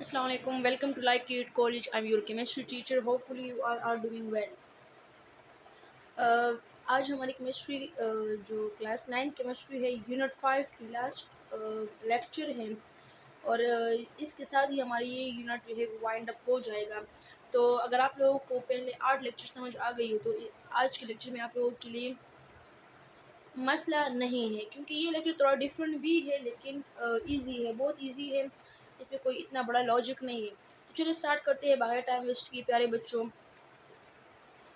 Assalamu alaikum. Welcome to Like It College. I'm your chemistry teacher. Hopefully you all are doing well. आज हमारी chemistry जो class 9 chemistry है unit 5 की last lecture है और इसके साथ ही हमारी ये यूनिट जो है वो वाइंड अप हो जाएगा। तो अगर आप लोगों को पहले 8 लेक्चर समझ आ गई हो तो आज के लेक्चर में आप लोगों के लिए मसला नहीं है, क्योंकि ये लेक्चर थोड़ा डिफरेंट भी है लेकिन इजी है, बहुत इजी है। इसमें कोई इतना बड़ा लॉजिक नहीं है। तो चलिए स्टार्ट करते हैं बगैर टाइम वेस्ट किए। प्यारे बच्चों,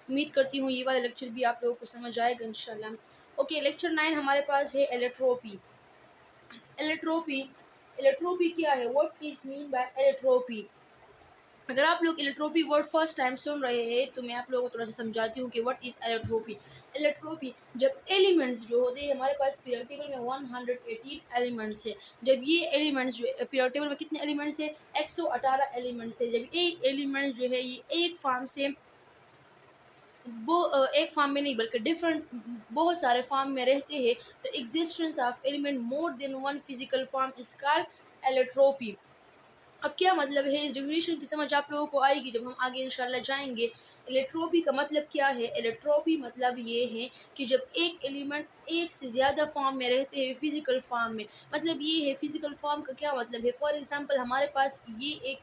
उम्मीद करती हूँ ये वाला लेक्चर भी आप लोगों को समझ आएगा इंशाल्लाह। ओके, लेक्चर 9 हमारे पास है एलेट्रोपी। एलेट्रोपी एलेट्रोपी क्या है? What is mean by allotropy? अगर आप लोग एलेट्रोपी वर्ड फर्स्ट टाइम सुन रहे हैं तो मैं आप लोगों को थोड़ा सा समझाती हूँ कि व्हाट इज एलेट्रोपी। एलेट्रोपी, जब एलिमेंट्स जो होते हैं हमारे पास पीरियड टेबल में 118 एलिमेंट्स है। जब ये एलिमेंट्स जो पीरियड टेबल में कितने एलिमेंट्स है? 118 एलिमेंट्स है। जब एक एलिमेंट्स जो है ये एक फॉर्म से वो एक फॉर्म में नहीं बल्कि डिफरेंट बहुत सारे फॉर्म में रहते हैं, तो existence of element more than one physical form is called allotropy. अब क्या मतलब है, इस डेफिनेशन की समझ आप लोगों को आएगी जब हम आगे इंशाल्लाह जाएंगे। एलेट्रोपी का मतलब क्या है? एलेट्रोपी मतलब ये है कि जब एक एलिमेंट एक से ज़्यादा फॉर्म में रहते हैं, फिजिकल फॉर्म में। मतलब ये है, फिजिकल फॉर्म का क्या मतलब है? फॉर एग्जांपल हमारे पास ये एक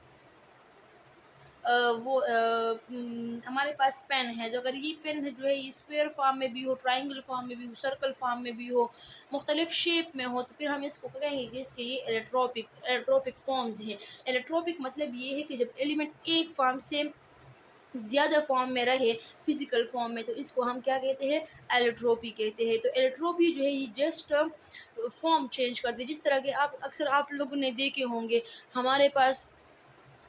हमारे पास पेन है। तो अगर ये पेन है जो है ये स्क्वायर फॉर्म में भी हो, ट्राइंगल फॉर्म में भी हो, सर्कल फॉर्म में भी हो, मुख्तलिफ शेप में हो, तो फिर हम इसको कहेंगे कि इसके ये एलेट्रोपिक फॉर्म्स हैं। एलेट्रोपिक मतलब ये है कि जब एलिमेंट एक फॉर्म से ज़्यादा फॉर्म में रहे, फिजिकल फॉर्म में, तो इसको हम क्या कहते हैं? एलेट्रोपी कहते हैं। तो एलेट्रोपी जो है ये जस्ट फॉर्म चेंज करती है। जिस तरह के आप अक्सर आप लोगों ने देखे होंगे हमारे पास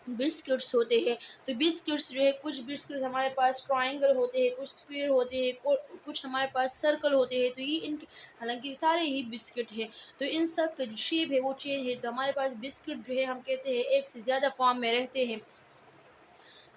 बिस्किट्स होते हैं। तो बिस्किट्स जो है, कुछ बिस्किट्स हमारे पास ट्रायंगल होते हैं, कुछ स्क्वायर होते हैं, कुछ हमारे पास सर्कल होते हैं। तो ये इनके हालांकि सारे ही बिस्किट हैं, तो इन सब का जो शेप है वो चेंज है। तो हमारे पास बिस्किट जो है हम कहते हैं एक से ज़्यादा फॉर्म में रहते हैं,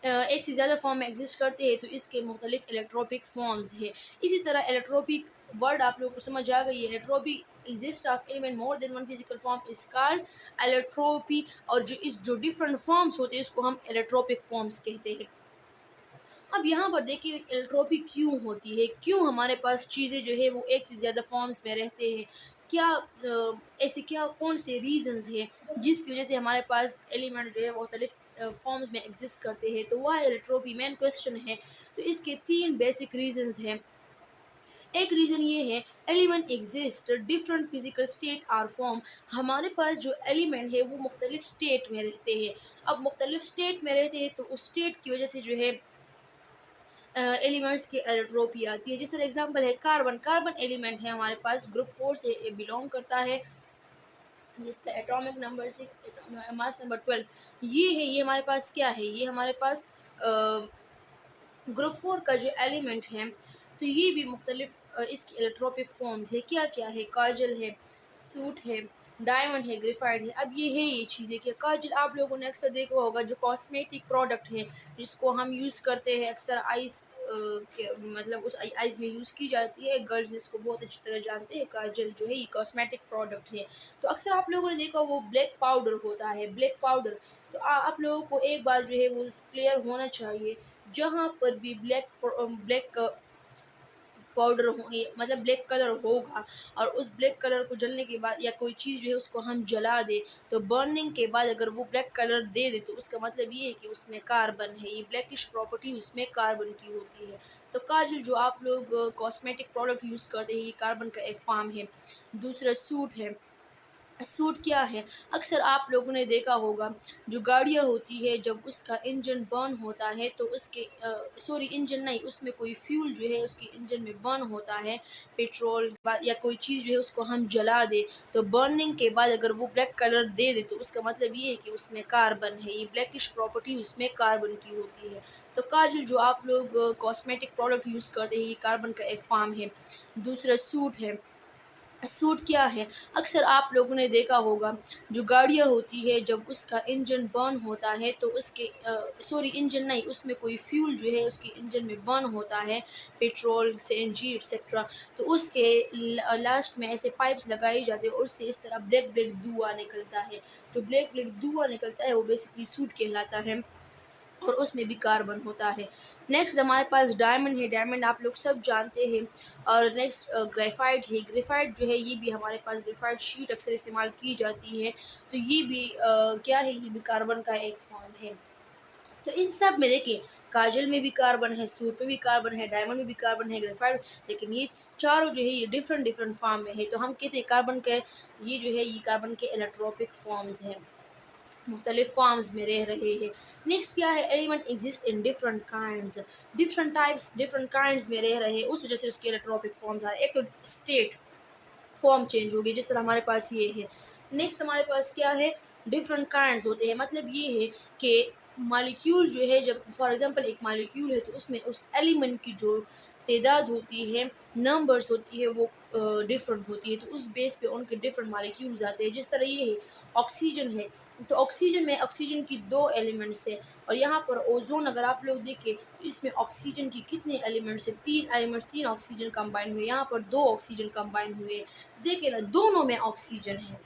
एक से ज़्यादा फॉर्म में एग्जिस्ट करते हैं, तो इसके मुख्तलिफ इलेक्ट्रोपिक फॉर्म्स है। इसी तरह इलेक्ट्रोपिक वर्ड आप लोगों को समझ आ गई है। Allotropy exist of element more than one physical form is called allotropy. और जो डिफरेंट फॉर्म्स होते हैं इसको हम इलेक्ट्रोपिक फॉर्म्स कहते हैं। अब यहाँ पर देखिए एल्ट्रोपी क्यों होती है, क्यों हमारे पास चीज़ें जो है वो एक से ज़्यादा फॉर्म्स में रहते हैं। क्या ऐसे क्या कौन से रीजंस है जिसकी वजह से हमारे पास एलिमेंट जो है मुख्तलिफ फॉर्म्स में एग्जिस्ट करते हैं? तो वह एल्ट्रोपी मेन क्वेश्चन है। तो इसके 3 बेसिक रीजंस हैं। एक रीज़न ये है, element exist different physical state are form. हमारे पास जो एलिमेंट है वो मुख्तलिफ स्टेट में रहते हैं। अब मुख्तलिफ स्टेट में रहते हैं तो उस स्टेट की वजह से जो है एलिमेंट्स की एलोट्रोपी आती है। जिस तरह एग्जांपल है कार्बन। कार्बन एलिमेंट है हमारे पास, ग्रुप 4 से बिलोंग करता है, जिसका एटॉमिक नंबर 6, मास नंबर 12 ये है। ये हमारे पास क्या है? ये हमारे पास ग्रुप 4 का जो एलिमेंट है, तो ये भी मुख्तलिफ इसकी एलोट्रोपिक फॉर्म्स है। क्या क्या है? काजल है, सूट है, डायमंड है, ग्रेफाइट है। अब ये है ये चीज़ें कि काजल आप लोगों ने अक्सर देखा होगा, जो कॉस्मेटिक प्रोडक्ट है जिसको हम यूज़ करते हैं अक्सर आइस के मतलब उस आइज़ में यूज़ की जाती है। गर्ल्स इसको बहुत अच्छी तरह जानते हैं। काजल जो है ये कॉस्मेटिक प्रोडक्ट है। तो अक्सर आप लोगों ने देखा वो ब्लैक पाउडर होता है, ब्लैक पाउडर। तो आप लोगों को एक बात जो है वो क्लियर होना चाहिए, जहाँ पर भी ब्लैक पाउडर हो मतलब ब्लैक कलर होगा और उस ब्लैक कलर को जलने के बाद या कोई चीज़ जो है उसको हम जला दे, तो बर्निंग के बाद अगर वो ब्लैक कलर दे दे तो उसका मतलब ये है कि उसमें कार्बन है। ये ब्लैकिश प्रॉपर्टी उसमें कार्बन की होती है। तो काजल जो आप लोग कॉस्मेटिक प्रोडक्ट यूज़ करते हैं ये कार्बन का एक फॉर्म है। दूसरा सूट है। सूट क्या है? अक्सर आप लोगों ने देखा होगा, जो गाड़ियाँ होती है जब उसका इंजन बर्न होता है तो उसके सॉरी इंजन नहीं, उसमें कोई फ्यूल जो है उसके इंजन में बर्न होता है, पेट्रोल या कोई चीज़ जो है उसको हम जला दे, तो बर्निंग के बाद अगर वो ब्लैक कलर दे दे तो उसका मतलब ये है कि उसमें कार्बन है। ये ब्लैकिश प्रॉपर्टी उसमें कार्बन की होती है। तो काजल जो आप लोग कॉस्मेटिक प्रोडक्ट यूज़ करते हैं ये कार्बन का एक फॉर्म है। दूसरा सूट है। सूट क्या है? अक्सर आप लोगों ने देखा होगा, जो गाड़ियाँ होती है जब उसका इंजन बर्न होता है तो उसके सॉरी इंजन नहीं, उसमें कोई फ्यूल जो है उसके इंजन में बर्न होता है, पेट्रोल, सीएनजी एक्सेट्रा। तो उसके लास्ट में ऐसे पाइप्स लगाई जाती है और उससे इस तरह ब्लैक ब्लैक धुआँ निकलता है। जो ब्लैक ब्लैक धुआँ निकलता है वो बेसिकली सूट कहलाता है और उसमें भी कार्बन होता है। नेक्स्ट हमारे पास डायमंड है, डायमंड आप लोग सब जानते हैं। और नेक्स्ट ग्रेफाइट है, ग्रेफाइट जो है ये भी हमारे पास ग्रेफाइट शीट अक्सर इस्तेमाल की जाती है। तो ये भी क्या है, ये भी कार्बन का एक फॉर्म है। तो इन सब में देखिए, काजल में भी कार्बन है, सूट में भी कार्बन है, डायमंड में भी कार्बन है, ग्रेफाइट, लेकिन ये चारों जो है ये डिफरेंट डिफरेंट फॉर्म में है। तो हम कहते हैं कार्बन के ये जो है ये कार्बन के एलोट्रोपिक फॉर्म्स हैं, मुख्तलिफ फॉर्म्स में रह रहे हैं। नेक्स्ट क्या है, element exist in different kinds, different types different kinds में रह रहे हैं, उस वजह से उसके एलोट्रोपिक फॉर्म्स आ रहे हैं। एक तो स्टेट फॉर्म चेंज हो गई, जिस तरह हमारे पास ये है। नेक्स्ट हमारे पास क्या है, डिफरेंट काइंड्स होते हैं, मतलब ये है कि मॉलिक्यूल जो है, जब फॉर एग्जांपल एक मॉलिक्यूल है तो उसमें उस एलिमेंट की जो तादाद होती है, नंबर्स होती है, वो डिफरेंट होती है। तो उस बेस पे उनके डिफरेंट मॉलिक्यूल्स आते हैं। जिस तरह ये है ऑक्सीजन है, तो ऑक्सीजन में ऑक्सीजन की दो एलिमेंट्स है, और यहाँ पर ओजोन अगर आप लोग देखें तो इसमें ऑक्सीजन की कितने एलिमेंट्स है, तीन एलिमेंट्स, तीन ऑक्सीजन कंबाइन हुए, यहाँ पर दो ऑक्सीजन कंबाइन हुए। देखिए ना, दोनों में ऑक्सीजन है,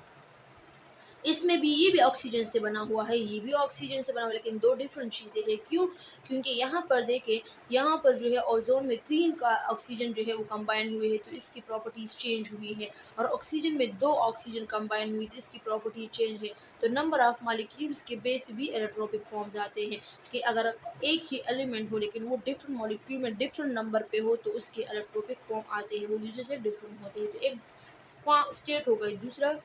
इसमें भी ये भी ऑक्सीजन से बना हुआ है, ये भी ऑक्सीजन से बना हुआ है, लेकिन दो डिफरेंट चीज़ें हैं। क्यों? क्योंकि यहाँ पर देखें, यहाँ पर जो है ओजोन में तीन का ऑक्सीजन जो है वो कंबाइन हुए हैं, तो इसकी प्रॉपर्टीज़ चेंज हुई है। और ऑक्सीजन में दो ऑक्सीजन कंबाइन हुई तो इसकी प्रॉपर्टी चेंज है। तो नंबर ऑफ मॉलिक्यूल्स के बेस पे भी एलोट्रोपिक फॉर्म्स आते हैं, कि अगर एक ही एलिमेंट हो लेकिन वो डिफरेंट मॉलिक्यूल में डिफरेंट नंबर पे हो तो उसके एलोट्रोपिक फॉर्म आते हैं, वो दूसरे से डिफरेंट होते हैं। तो एक स्टेट हो गई, दूसरा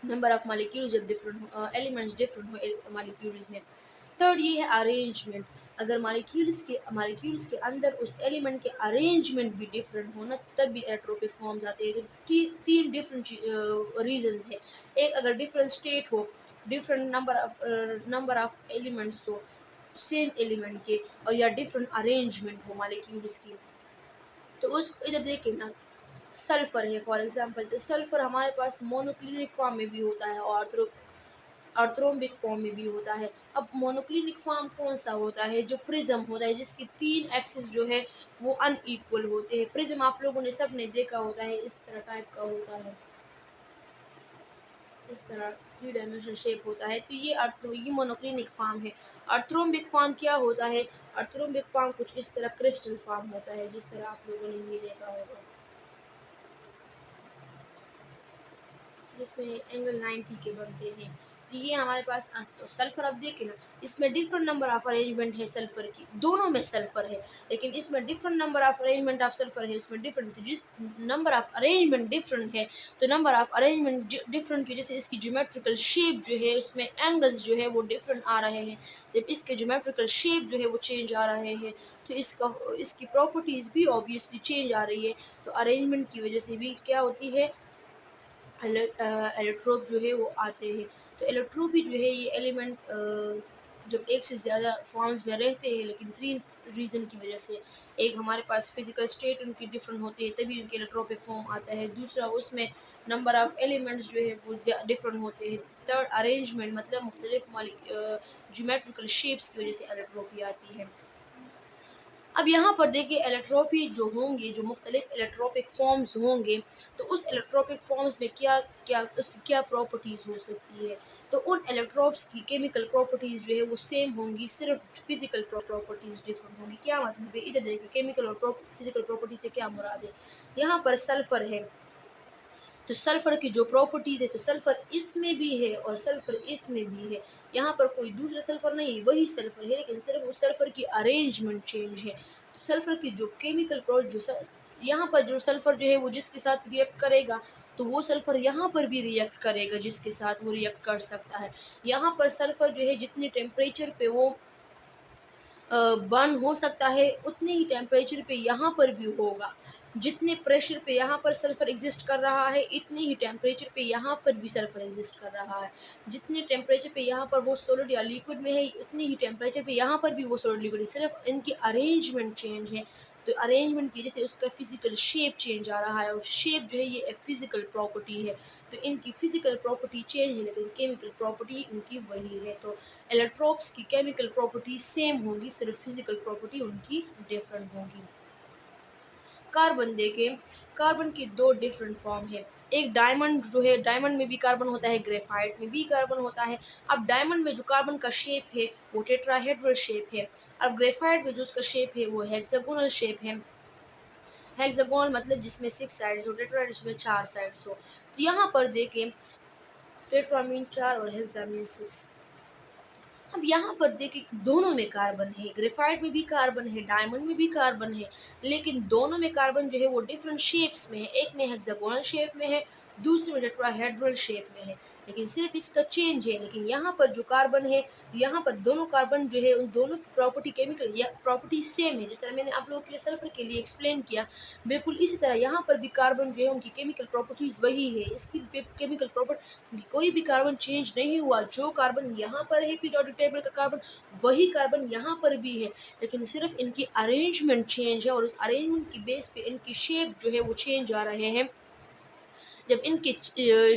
नंबर ऑफ मालिक्यूल्स जब डिफरेंट एलिमेंट्स डिफरेंट हो मालिक्यूल्स में। थर्ड ये है अरेंजमेंट, अगर मालिक्यूल्स के अंदर उस एलिमेंट के अरेंजमेंट भी डिफरेंट हो ना, तब भी एट्रोपिक फॉर्म्स आते हैं। तो तीन डिफरेंट रीजंस है, एक अगर डिफरेंट स्टेट हो, डिफरेंट नंबर ऑफ एलिमेंट्स हो सेम एलिमेंट के, और या डिफरेंट अरेंजमेंट हो मालिक्यूल्स की। तो उस इधर देखिए ना, सल्फर है फॉर एग्जांपल, तो सल्फर हमारे पास मोनोक्लिनिक फॉर्म में भी होता है और ऑर्थ्रोम्बिक फॉर्म में भी होता है। अब मोनोक्लिनिक फॉर्म कौन सा होता है, जो प्रिज्म होता है, जिसके तीन एक्सिस जो है वो अनइक्वल होते हैं। प्रिज्म आप लोगों ने सब ने देखा होता है, इस तरह टाइप का होता है, इस तरह थ्री डायमेंशनल शेप होता है। तो ये मोनोक्लिनिक फॉर्म है। ऑर्थ्रोम्बिक फॉर्म क्या होता है, ऑर्थ्रोम्बिक फॉर्म कुछ इस तरह क्रिस्टल फॉर्म होता है, जिस तरह आप लोगों ने ये देखा होगा, जिसमें एंगल 90 के बनते हैं। तो ये हमारे पास तो सल्फर, अब देखें ना, इसमें डिफरेंट नंबर ऑफ अरेंजमेंट है सल्फर की, दोनों में सल्फर है, लेकिन इसमें different number of arrangement of sulphur है, इसमें डिफरेंट। तो जिस नंबर ऑफ अरेंजमेंट डिफरेंट है, तो नंबर ऑफ अरेंजमेंट डिफरेंट की वजह से इसकी ज्योमेट्रिकल शेप जो है, उसमें एंगल्स जो है वो डिफरेंट आ रहे हैं। जब इसके ज्योमेट्रिकल शेप जो है वो चेंज आ रहे हैं, तो इसकी प्रॉपर्टीज़ भी ऑब्वियसली चेंज आ रही है। तो अरेंजमेंट की वजह से भी क्या होती है, एलोट्रोप जो है वो आते हैं। तो एलोट्रोपी जो है ये एलिमेंट जब एक से ज़्यादा फॉर्म्स में रहते हैं, लेकिन तीन रीज़न की वजह से, एक हमारे पास फिजिकल स्टेट उनकी डिफरेंट होती है तभी उनके एलोट्रोपिक फॉर्म आता है, दूसरा उसमें नंबर ऑफ़ एलिमेंट्स जो है वो डिफरेंट होते हैं, थर्ड अरेंजमेंट मतलब मुख्तलिफ ज्योमेट्रिकल शेप्स की वजह से एलोट्रोपी आती है। अब यहाँ पर देखिए, एलोट्रोपी जो होंगे, जो मुख्तलिफ एलोट्रोपिक फॉर्म्स होंगे, तो उस एलोट्रोपिक फॉर्म्स में क्या क्या उसकी क्या प्रॉपर्टीज़ हो सकती है। तो उन एलोट्रोप्स की केमिकल प्रॉपर्टीज़ जो है वो सेम होंगी, सिर्फ फिजिकल प्रॉपर्टीज़ डिफरेंट होंगी। क्या मतलब है, इधर देखिए केमिकल और फिजिकल प्रॉपर्टी से क्या मुराद है। यहाँ पर सल्फ़र है, तो सल्फ़र की जो प्रॉपर्टीज़ है, तो सल्फ़र इसमें भी है और सल्फ़र इसमें भी है। यहाँ पर कोई दूसरा सल्फ़र नहीं, वही सल्फ़र है, लेकिन सिर्फ उस सल्फ़र की अरेंजमेंट चेंज है। तो सल्फ़र की जो केमिकल यहाँ पर जो सल्फ़र जो है वो जिसके साथ रिएक्ट करेगा, तो वो सल्फ़र यहाँ पर भी रिएक्ट करेगा जिसके साथ वो रिएक्ट कर सकता है। यहाँ पर सल्फ़र जो है जितने टेम्परेचर पे वो बर्न हो सकता है, उतने ही टेम्परेचर पे यहाँ पर भी होगा। जितने प्रेशर पे यहाँ पर सल्फ़र एग्ज़िस्ट कर रहा है, इतने ही टेम्परेचर पे यहाँ पर भी सल्फ़र एग्ज़िस्ट कर रहा है। जितने टेम्परेचर पे यहाँ पर वो सॉलिड या लिक्विड में है, उतने ही टेम्परेचर पे यहाँ पर भी वो सॉलिड लिक्विड है, सिर्फ़ इनकी अरेंजमेंट चेंज है। तो अरेंजमेंट की वजह से उसका फिज़िकल शेप चेंज आ रहा है, और शेप जो है ये एक फ़िज़िकल प्रॉपर्टी है। तो इनकी फ़िज़िकल प्रॉपर्टी चेंज है लेकिन केमिकल प्रॉपर्टी उनकी वही है। तो एलेक्ट्रोप्स की केमिकल प्रॉपर्टी सेम होगी, सिर्फ फ़िज़िकल प्रॉपर्टी उनकी डिफरेंट होगी। कार्बन देखें, कार्बन की दो डिफरेंट फॉर्म है। एक डायमंड जो है, डायमंड में भी कार्बन होता है, ग्रेफाइट में भी कार्बन होता है। अब डायमंड में जो कार्बन का शेप है वो टेट्राहेड्रल शेप है। अब ग्रेफाइट में जो उसका शेप है वो हेक्सागोनल शेप है। हेक्सागोनल मतलब जिसमें 6 साइड्स हो, टेट्रा जिसमें 4 साइड्स हो। तो यहाँ पर देखें, टेट्रा मीन 4 और हेक्सा मीन 6। अब यहाँ पर देखिए दोनों में कार्बन है, ग्रेफाइट में भी कार्बन है, डायमंड में भी कार्बन है, लेकिन दोनों में कार्बन जो है वो डिफरेंट शेप्स में है। एक में हेक्सागोनल शेप में है, दूसरे में टेट्राहेड्रल शेप में है, लेकिन सिर्फ इसका चेंज है। लेकिन यहाँ पर जो कार्बन है, यहाँ पर दोनों कार्बन जो है उन दोनों की प्रॉपर्टी केमिकल या प्रॉपर्टी सेम है। जिस तरह मैंने आप लोगों के लिए सल्फर के लिए एक्सप्लेन किया, बिल्कुल इसी तरह यहाँ पर भी कार्बन जो है उनकी केमिकल प्रॉपर्टीज़ वही है। इसकी केमिकल प्रॉपर्टी, कोई भी कार्बन चेंज नहीं हुआ। जो कार्बन यहाँ पर है पीरियोडिक टेबल का कार्बन, वही कार्बन यहाँ पर भी है, लेकिन सिर्फ इनकी अरेंजमेंट चेंज है, और उस अरेंजमेंट की बेस पे इनकी शेप जो है वो चेंज आ रहे हैं। जब इनके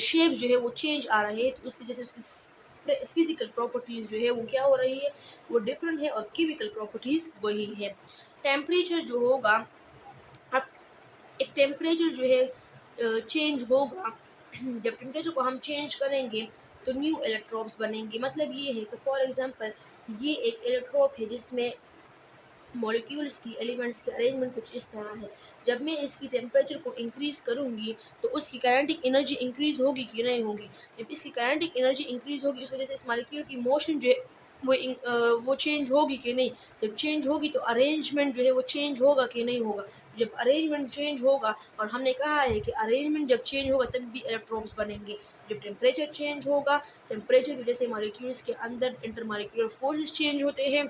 शेप जो है वो चेंज आ रहे हैं तो उसकी जैसे उसकी फिजिकल प्रॉपर्टीज़ जो है वो क्या हो रही है, वो डिफरेंट है, और केमिकल प्रॉपर्टीज़ वही है। टेम्परेचर जो होगा, अब एक टेम्परेचर जो है चेंज होगा। जब टेम्परेचर को हम चेंज करेंगे तो न्यू इलेक्ट्रॉन्स बनेंगे। मतलब ये है कि फॉर एग्जांपल ये एक इलेक्ट्रॉप है जिसमें मॉलिक्यूल्स की एलिमेंट्स की अरेंजमेंट कुछ इस तरह है। जब मैं इसकी टेम्परेचर को इंक्रीज़ करूँगी तो उसकी काइनेटिक एनर्जी इंक्रीज़ होगी कि नहीं होगी। जब इसकी काइनेटिक एनर्जी इंक्रीज़ होगी, उस वजह से इस मॉलिक्यूल की मोशन जो है वो चेंज होगी कि नहीं। जब चेंज होगी तो अरेंजमेंट जो है वो चेंज होगा कि नहीं होगा। जब अरेंजमेंट चेंज होगा, और हमने कहा है कि अरेंजमेंट जब चेंज होगा तब भी इलेक्ट्रॉन्स बनेंगे। जब टेम्परेचर चेंज होगा, टेम्परेचर की वजह से मॉलिक्यूल्स के अंदर इंटरमॉलिक्यूलर फोर्सेस चेंज होते हैं,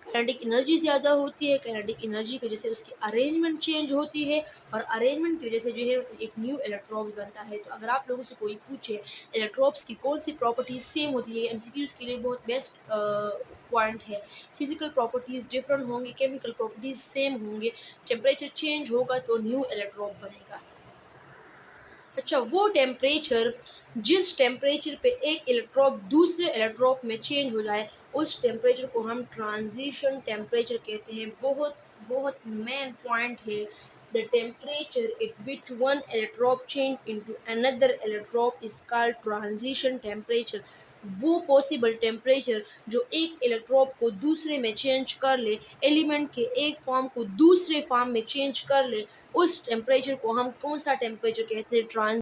काइनेटिक एनर्जी ज़्यादा होती है, काइनेटिक एनर्जी की वजह से उसकी अरेंजमेंट चेंज होती है, और अरेंजमेंट की वजह से जो है एक न्यू इलेक्ट्रॉप बनता है। तो अगर आप लोगों से कोई पूछे इलेक्ट्रॉप्स की कौन सी प्रॉपर्टीज़ सेम होती है, एमसीक्यूज़ के लिए बहुत बेस्ट पॉइंट है। फिजिकल प्रॉपर्टीज़ डिफरेंट होंगी, केमिकल प्रॉपर्टीज़ सेम होंगे, टेम्परेचर चेंज होगा तो न्यू इलेक्ट्रॉप बनेगा। अच्छा, वो टेम्परेचर जिस टेम्परेचर पे एक इलेक्ट्रॉप दूसरे इलेक्ट्रॉप में चेंज हो जाए, उस टेम्परेचर को हम ट्रांजिशन टेम्परेचर कहते हैं। बहुत बहुत मेन पॉइंट है। The temperature at which one allotrope change into another allotrope is called transition temperature. वो पॉसिबल टेम्परेचर जो एक इलेक्ट्रॉप को दूसरे में चेंज कर ले, एलिमेंट के एक फॉर्म को दूसरे फॉर्म में चेंज कर ले, उस टेम्परेचर को हम कौन सा टेम्परेचर कहते हैं?